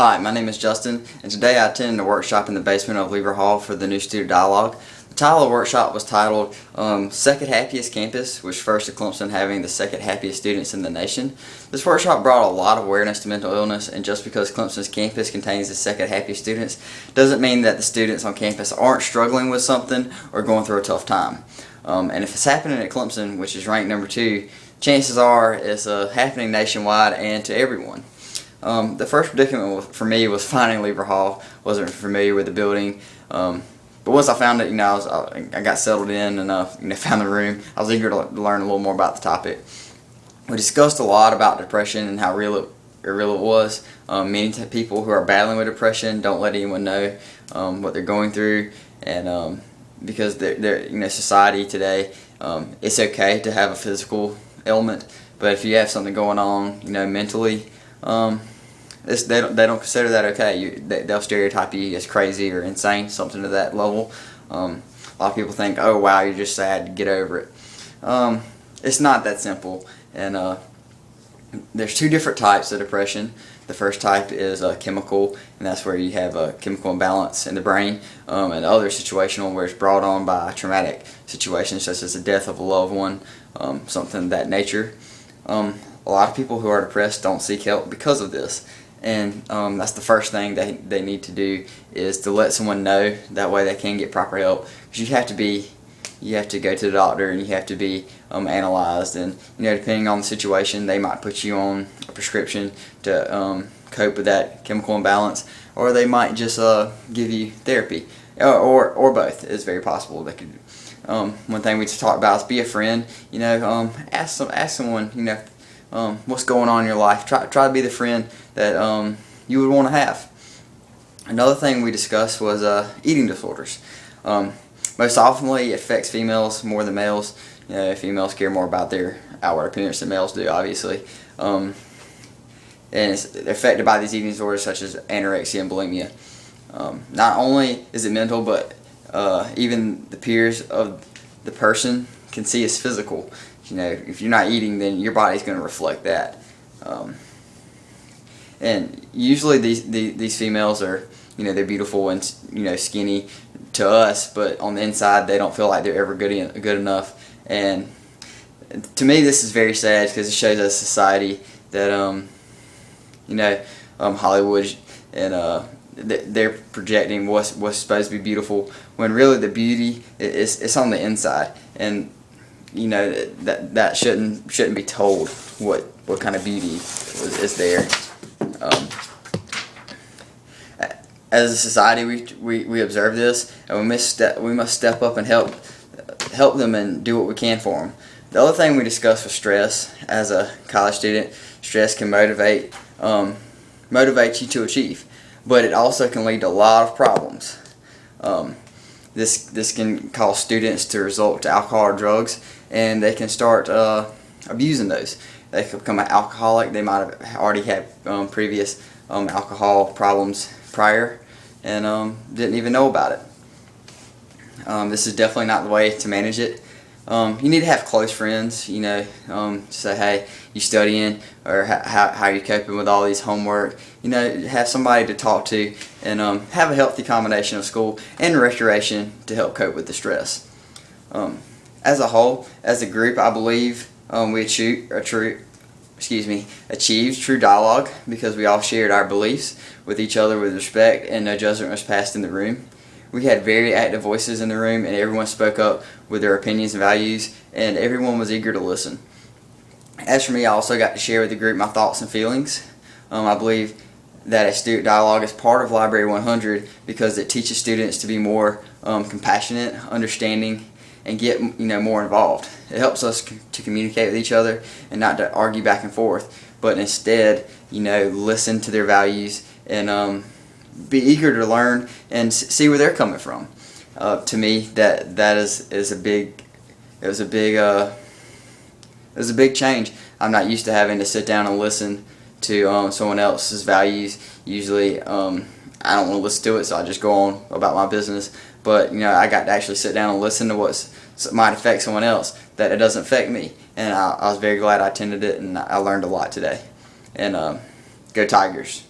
Hi, my name is Justin, and today I attended a workshop in the basement of Lever Hall for the new student dialogue. The title of the workshop was titled Second Happiest Campus, which refers to Clemson having the second happiest students in the nation. This workshop brought a lot of awareness to mental illness, and just because Clemson's campus contains the second happiest students doesn't mean that the students on campus aren't struggling with something or going through a tough time. And if it's happening at Clemson, which is ranked number 2, chances are it's happening nationwide and to everyone. The first predicament for me was finding Lever Hall. Wasn't familiar with the building, but once I found it, I got settled in and found the room. I was eager to learn a little more about the topic. We discussed a lot about depression and how real it was. Many people who are battling with depression don't let anyone know what they're going through, and because they're society today, it's okay to have a physical ailment, but if you have something going on, mentally. They don't consider that okay. They'll stereotype you as crazy or insane, something to that level. A lot of people think, oh wow, you're just sad, get over it. It's not that simple, and there's 2 different types of depression. The first type is chemical, and that's where you have a chemical imbalance in the brain, and the other situational, where it's brought on by a traumatic situation such as the death of a loved one, something of that nature. A lot of people who are depressed don't seek help because of this, and that's the first thing they need to do, is to let someone know. That way they can get proper help, because you have to go to the doctor, and you have to be analyzed, and depending on the situation, they might put you on a prescription to cope with that chemical imbalance, or they might just give you therapy, or both. It's very possible they could. One thing we talk about is be a friend. Ask someone what's going on in your life. Try to be the friend that you would want to have. Another thing we discussed was eating disorders. Most oftenly, it affects females more than males. Females care more about their outward appearance than males do, obviously. And it's affected by these eating disorders such as anorexia and bulimia. Not only is it mental, but even the peers of the person can see it's physical. If you're not eating, then your body's going to reflect that. And usually these females are, they're beautiful and skinny to us, but on the inside they don't feel like they're ever good enough. And to me, this is very sad, because it shows us society that Hollywood and they're projecting what's supposed to be beautiful, when really the beauty is on the inside. And that shouldn't be told what kind of beauty is there. As a society, we observe this, and we must step up and help them and do what we can for them. The other thing we discussed was stress. As a college student, stress can motivate you to achieve, but it also can lead to a lot of problems. This can cause students to resort to alcohol or drugs, and they can start abusing those. They can become an alcoholic. They might have already had previous alcohol problems prior, and didn't even know about it. This is definitely not the way to manage it. You need to have close friends, say, hey, you studying, or how you coping with all these homework. Have somebody to talk to, and have a healthy combination of school and recreation to help cope with the stress. As a whole, as a group, I believe we achieved true dialogue, because we all shared our beliefs with each other with respect, and no judgment was passed in the room. We had very active voices in the room, and everyone spoke up with their opinions and values, and everyone was eager to listen. As for me, I also got to share with the group my thoughts and feelings. I believe that a student dialogue is part of Library 100, because it teaches students to be more compassionate, understanding, and get more involved. It helps us to communicate with each other and not to argue back and forth, but instead listen to their values and be eager to learn and see where they're coming from. To me, that is a big change. I'm not used to having to sit down and listen to someone else's values. Usually I don't want to listen to it, so I just go on about my business. But I got to actually sit down and listen to what might affect someone else, that it doesn't affect me. And I was very glad I attended it, and I learned a lot today. And go Tigers.